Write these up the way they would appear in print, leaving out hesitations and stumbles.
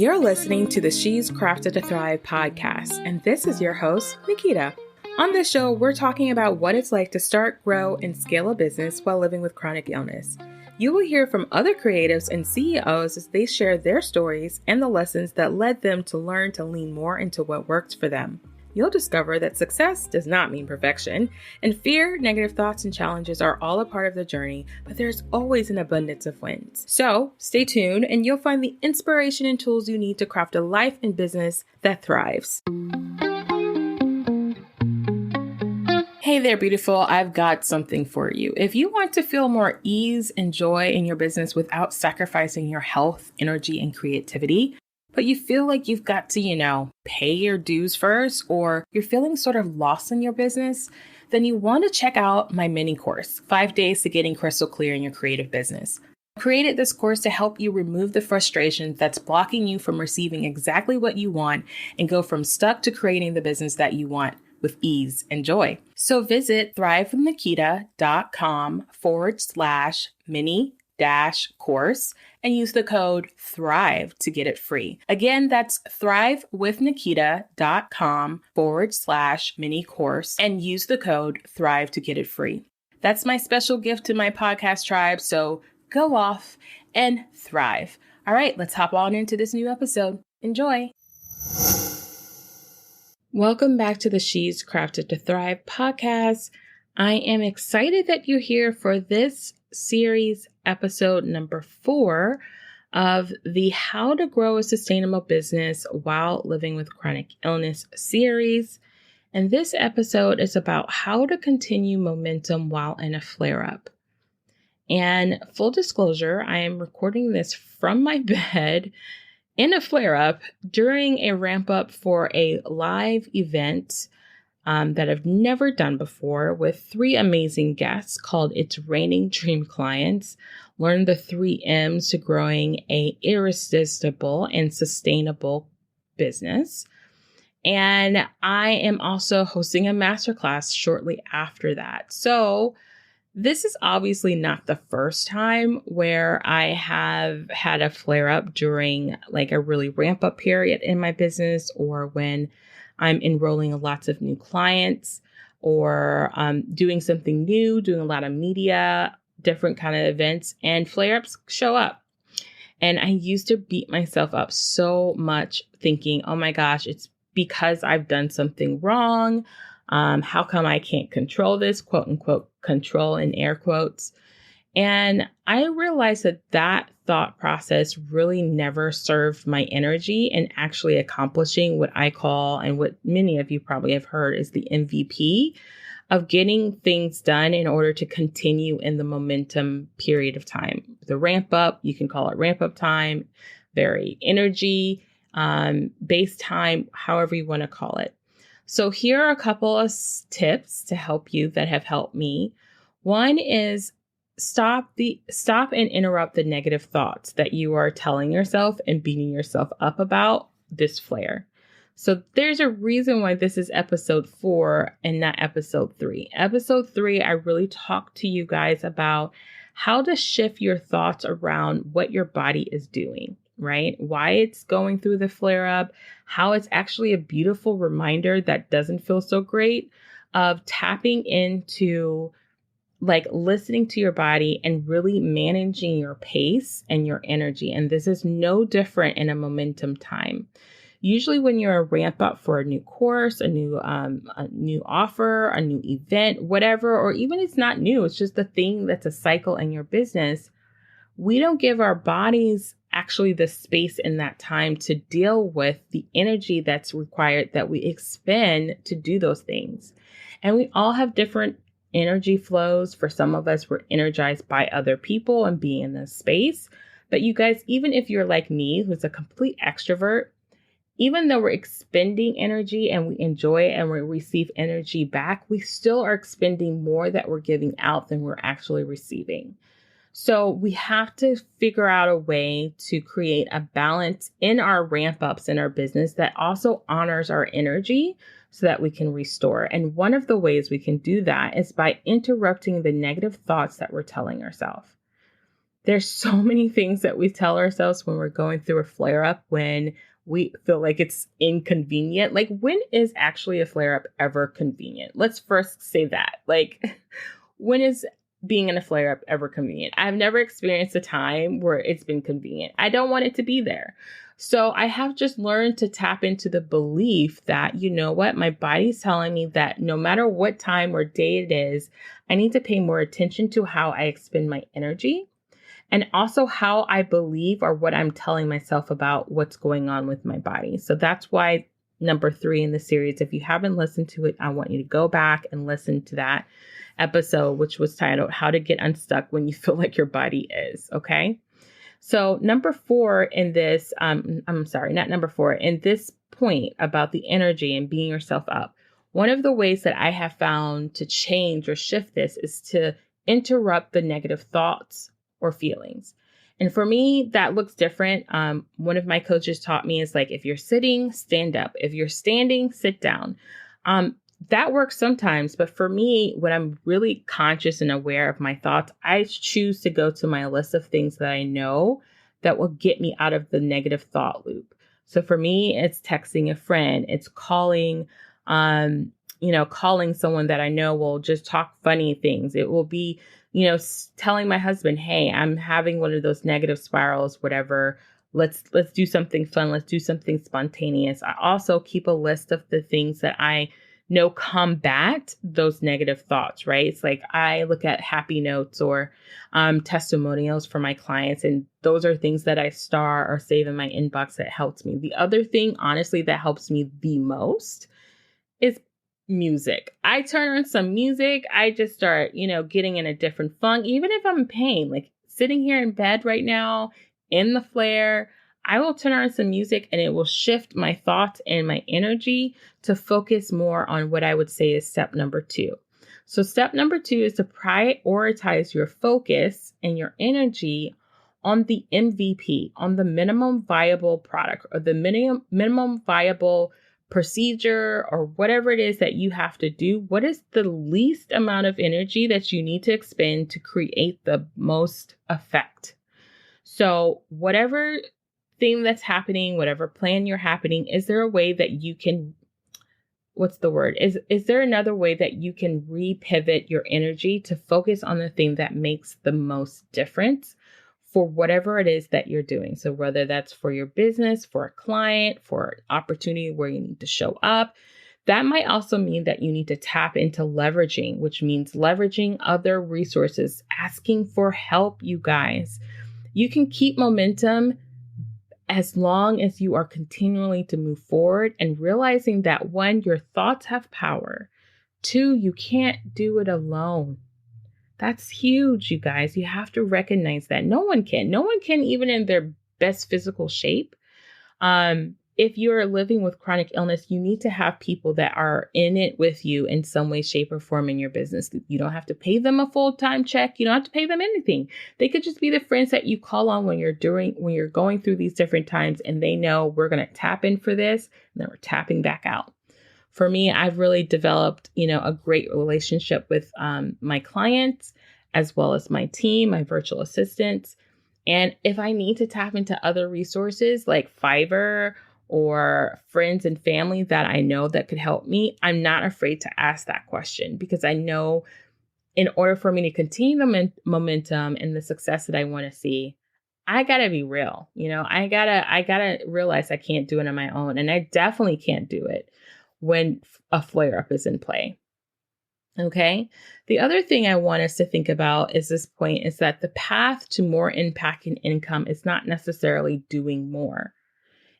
You're listening to the She's Crafted to Thrive podcast, and this is your host, Nikita. On this show, we're talking about what it's like to start, grow, and scale a business while living with chronic illness. You will hear from other creatives and CEOs as they share their stories and the lessons that led them to learn to lean more into what worked for them. You'll discover that success does not mean perfection, and fear, negative thoughts, and challenges are all a part of the journey, but there's always an abundance of wins. So stay tuned and you'll find the inspiration and tools you need to craft a life and business that thrives. Hey there, beautiful. I've got something for you. If you want to feel more ease and joy in your business without sacrificing your health, energy, and creativity, but you feel like you've got to, pay your dues first, or you're feeling sort of lost in your business, then you want to check out my mini course, 5 Days to Getting Crystal Clear in Your Creative Business. I created this course to help you remove the frustration that's blocking you from receiving exactly what you want and go from stuck to creating the business that you want with ease and joy. So visit thrivewithnikita.com/mini-course and use the code THRIVE to get it free. Again, that's thrivewithnikita.com/mini-course and use the code THRIVE to get it free. That's my special gift to my podcast tribe. So go off and thrive. All right, let's hop on into this new episode. Enjoy. Welcome back to the She's Crafted to Thrive podcast. I am excited that you're here for this series, episode number 4 of the How to Grow a Sustainable Business While Living with Chronic Illness series. And this episode is about how to continue momentum while in a flare-up. And full disclosure, I am recording this from my bed in a flare-up during a ramp-up for a live event that I've never done before with 3 amazing guests called It's Raining Dream Clients. Learn the 3 M's to growing a irresistible and sustainable business. And I am also hosting a masterclass shortly after that. So this is obviously not the first time where I have had a flare up during like a really ramp up period in my business, or when I'm enrolling lots of new clients, or doing something new, doing a lot of media, different kind of events, and flare ups show up. And I used to beat myself up so much thinking, oh my gosh, it's because I've done something wrong. How come I can't control this, quote unquote, control in air quotes. And I realized that thought process really never served my energy in actually accomplishing what I call, and what many of you probably have heard, is the MVP of getting things done in order to continue in the momentum period of time. The ramp up, you can call it ramp up time, very energy based time, however you want to call it. So here are a couple of tips to help you that have helped me. One is stop and interrupt the negative thoughts that you are telling yourself and beating yourself up about this flare. So there's a reason why this is episode 4 and not episode 3. Episode 3, I really talked to you guys about how to shift your thoughts around what your body is doing, right? Why it's going through the flare up, how it's actually a beautiful reminder that doesn't feel so great, of tapping into like listening to your body and really managing your pace and your energy. And this is no different in a momentum time. Usually when you're a ramp up for a new course, a new offer, a new event, whatever, or even it's not new, it's just the thing that's a cycle in your business, we don't give our bodies actually the space in that time to deal with the energy that's required that we expend to do those things. And we all have different energy flows. For some of us, we're energized by other people and being in this space. But you guys, even if you're like me, who's a complete extrovert, even though we're expending energy and we enjoy it and we receive energy back, we still are expending more that we're giving out than we're actually receiving. So we have to figure out a way to create a balance in our ramp ups in our business that also honors our energy so that we can restore. And one of the ways we can do that is by interrupting the negative thoughts that we're telling ourselves. There's so many things that we tell ourselves when we're going through a flare up, when we feel like it's inconvenient. Like, when is actually a flare up ever convenient? Let's first say that. Like, when is being in a flare up ever convenient? I've never experienced a time where it's been convenient. I don't want it to be there. So I have just learned to tap into the belief that, you know what, my body's telling me that no matter what time or day it is, I need to pay more attention to how I expend my energy, and also how I believe or what I'm telling myself about what's going on with my body. So that's why number 3 in the series, if you haven't listened to it, I want you to go back and listen to that episode, which was titled How to Get Unstuck When You Feel Like Your Body Is. Okay. So number 4 in this, not number 4, in this point about the energy and beating yourself up, one of the ways that I have found to change or shift this is to interrupt the negative thoughts or feelings. And for me, that looks different. One of my coaches taught me is like, if you're sitting, stand up. If you're standing, sit down. That works sometimes. But for me, when I'm really conscious and aware of my thoughts, I choose to go to my list of things that I know that will get me out of the negative thought loop. So for me, it's texting a friend, it's calling, calling someone that I know will just talk funny things. It will be, telling my husband, hey, I'm having one of those negative spirals, whatever. Let's do something fun. Let's do something spontaneous. I also keep a list of the things that I know combat those negative thoughts, right? It's like I look at happy notes or testimonials for my clients, and those are things that I star or save in my inbox that helps me. The other thing, honestly, that helps me the most is music. I turn on some music. I just start, getting in a different funk, even if I'm in pain, like sitting here in bed right now in the flare, I will turn on some music and it will shift my thoughts and my energy to focus more on what I would say is step number 2. So step number 2 is to prioritize your focus and your energy on the MVP, on the minimum viable product or the minimum viable procedure or whatever it is that you have to do. What is the least amount of energy that you need to expend to create the most effect? So whatever thing that's happening, whatever plan you're happening, is there a way that you can, is there another way that you can repivot your energy to focus on the thing that makes the most difference for whatever it is that you're doing? So whether that's for your business, for a client, for an opportunity where you need to show up, that might also mean that you need to tap into leveraging, which means leveraging other resources, asking for help, you guys. You can keep momentum as long as you are continually to move forward and realizing that 1, your thoughts have power. 2, you can't do it alone. That's huge, you guys. You have to recognize that no one can even in their best physical shape. If you're living with chronic illness, you need to have people that are in it with you in some way, shape, or form in your business. You don't have to pay them a full-time check. You don't have to pay them anything. They could just be the friends that you call on when you're going through these different times, and they know we're going to tap in for this, and then we're tapping back out. For me, I've really developed, a great relationship with my clients as well as my team, my virtual assistants. And if I need to tap into other resources like Fiverr or friends and family that I know that could help me, I'm not afraid to ask that question, because I know in order for me to continue the momentum and the success that I want to see, I gotta be real. I gotta realize I can't do it on my own. And I definitely can't do it when a flare up is in play. Okay. The other thing I want us to think about is this point is that the path to more impact and income is not necessarily doing more.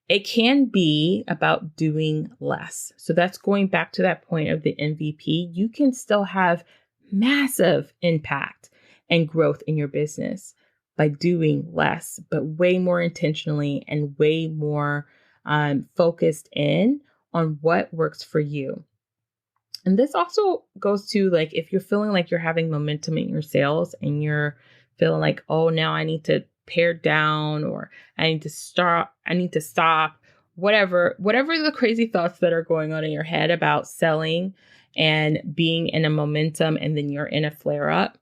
It can be about doing less. So that's going back to that point of the MVP. You can still have massive impact and growth in your business by doing less, but way more intentionally and way more focused in on what works for you. And this also goes to like, if you're feeling like you're having momentum in your sales and you're feeling like, oh, now I need to pare down, or I need to stop, whatever the crazy thoughts that are going on in your head about selling and being in a momentum and then you're in a flare up.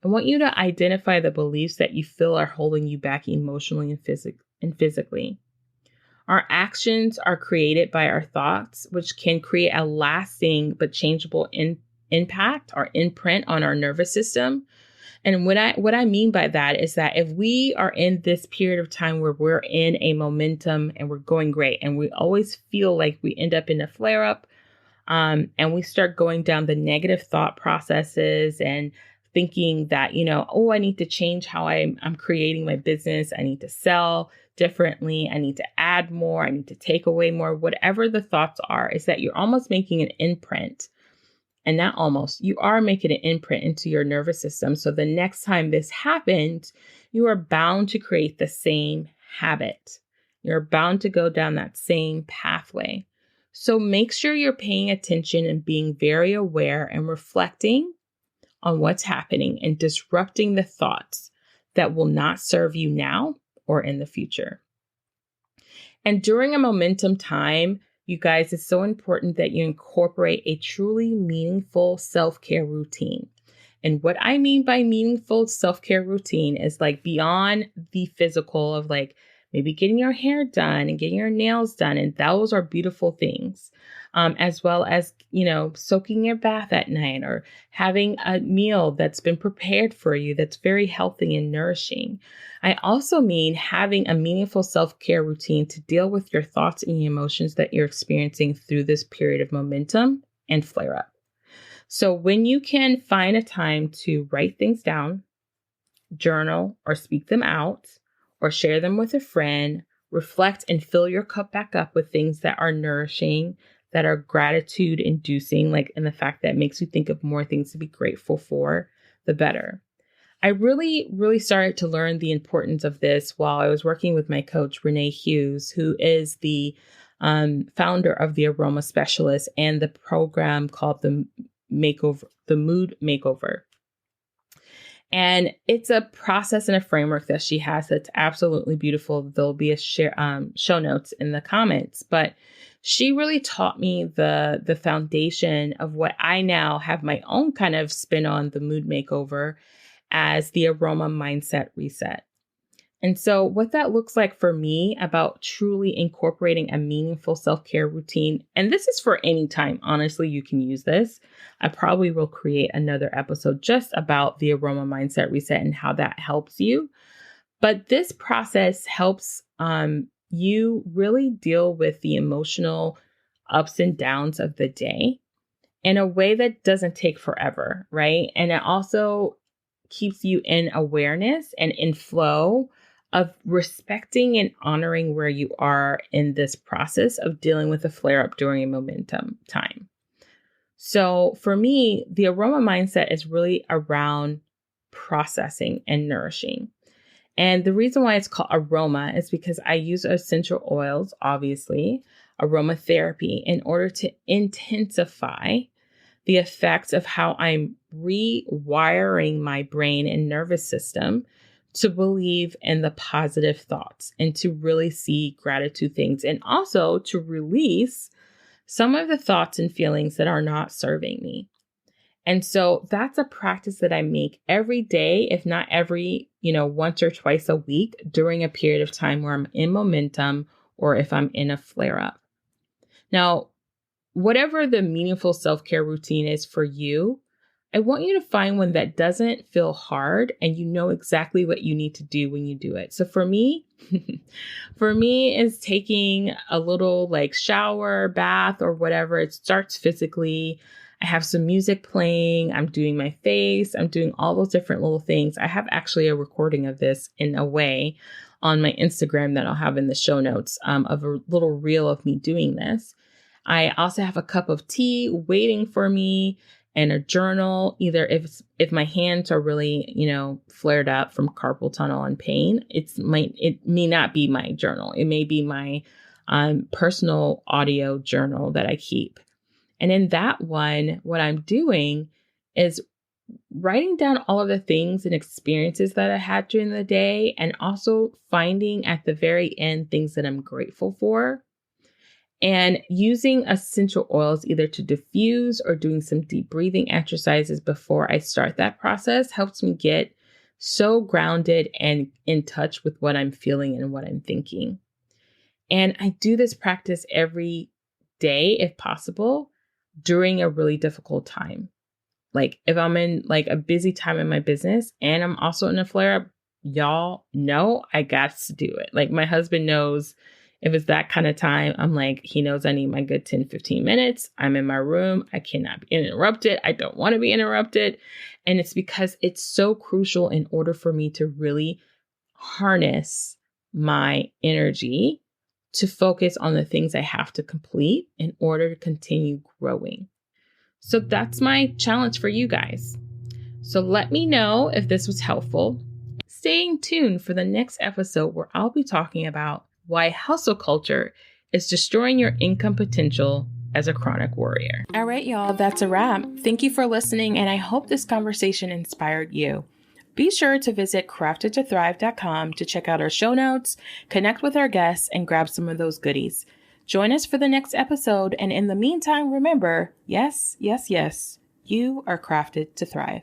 I want you to identify the beliefs that you feel are holding you back emotionally and physically. Our actions are created by our thoughts, which can create a lasting but changeable impact or imprint on our nervous system. And what I mean by that is that if we are in this period of time where we're in a momentum and we're going great, and we always feel like we end up in a flare up, and we start going down the negative thought processes and thinking that, oh, I need to change how I'm creating my business. I need to sell differently. I need to add more. I need to take away more. Whatever the thoughts are, is that you're almost making an imprint. And not almost, you are making an imprint into your nervous system. So the next time this happens, you are bound to create the same habit. You're bound to go down that same pathway. So make sure you're paying attention and being very aware and reflecting on what's happening and disrupting the thoughts that will not serve you now or in the future. And during a momentum time, you guys, it's so important that you incorporate a truly meaningful self-care routine. And what I mean by meaningful self-care routine is like beyond the physical of like maybe getting your hair done and getting your nails done. And those are beautiful things, as well as, soaking your bath at night or having a meal that's been prepared for you that's very healthy and nourishing. I also mean having a meaningful self-care routine to deal with your thoughts and your emotions that you're experiencing through this period of momentum and flare up. So when you can find a time to write things down, journal, or speak them out, or share them with a friend, reflect and fill your cup back up with things that are nourishing, that are gratitude inducing, like in the fact that makes you think of more things to be grateful for, the better. I really, really started to learn the importance of this while I was working with my coach, Renee Hughes, who is the founder of the Aroma Specialist and the program called the Mood Makeover. And it's a process and a framework that she has that's absolutely beautiful. There'll be a show notes in the comments, but she really taught me the foundation of what I now have my own kind of spin on the mood makeover as the aroma mindset reset. And so what that looks like for me about truly incorporating a meaningful self-care routine, and this is for any time, honestly, you can use this. I probably will create another episode just about the aroma mindset reset and how that helps you. But this process helps you really deal with the emotional ups and downs of the day in a way that doesn't take forever, right? And it also keeps you in awareness and in flow of respecting and honoring where you are in this process of dealing with a flare-up during a momentum time. So for me, the aroma mindset is really around processing and nourishing. And the reason why it's called aroma is because I use essential oils, obviously, aromatherapy, in order to intensify the effects of how I'm rewiring my brain and nervous system to believe in the positive thoughts and to really see gratitude things, and also to release some of the thoughts and feelings that are not serving me. And so that's a practice that I make every day, if not every, once or twice a week during a period of time where I'm in momentum or if I'm in a flare up. Now, whatever the meaningful self-care routine is for you, I want you to find one that doesn't feel hard and you know exactly what you need to do when you do it. So for me, is taking a little shower, bath, or whatever. It starts physically. I have some music playing. I'm doing my face. I'm doing all those different little things. I have actually a recording of this in a way on my Instagram that I'll have in the show notes of a little reel of me doing this. I also have a cup of tea waiting for me and a journal, either if my hands are really, flared up from carpal tunnel and pain, it may not be my journal. It may be my personal audio journal that I keep. And in that one, what I'm doing is writing down all of the things and experiences that I had during the day, and also finding at the very end things that I'm grateful for. And using essential oils either to diffuse or doing some deep breathing exercises before I start that process helps me get so grounded and in touch with what I'm feeling and what I'm thinking. And I do this practice every day, if possible, during a really difficult time. Like if I'm in like a busy time in my business and I'm also in a flare up, y'all know I got to do it. Like my husband knows if it's that kind of time, I'm like, he knows I need my good 10, 15 minutes. I'm in my room. I cannot be interrupted. I don't want to be interrupted. And it's because it's so crucial in order for me to really harness my energy to focus on the things I have to complete in order to continue growing. So that's my challenge for you guys. So let me know if this was helpful. Stay tuned for the next episode where I'll be talking about why hustle culture is destroying your income potential as a chronic warrior. All right, y'all, that's a wrap. Thank you for listening, and I hope this conversation inspired you. Be sure to visit craftedtothrive.com to check out our show notes, connect with our guests, and grab some of those goodies. Join us for the next episode, and in the meantime, remember, yes, you are crafted to thrive.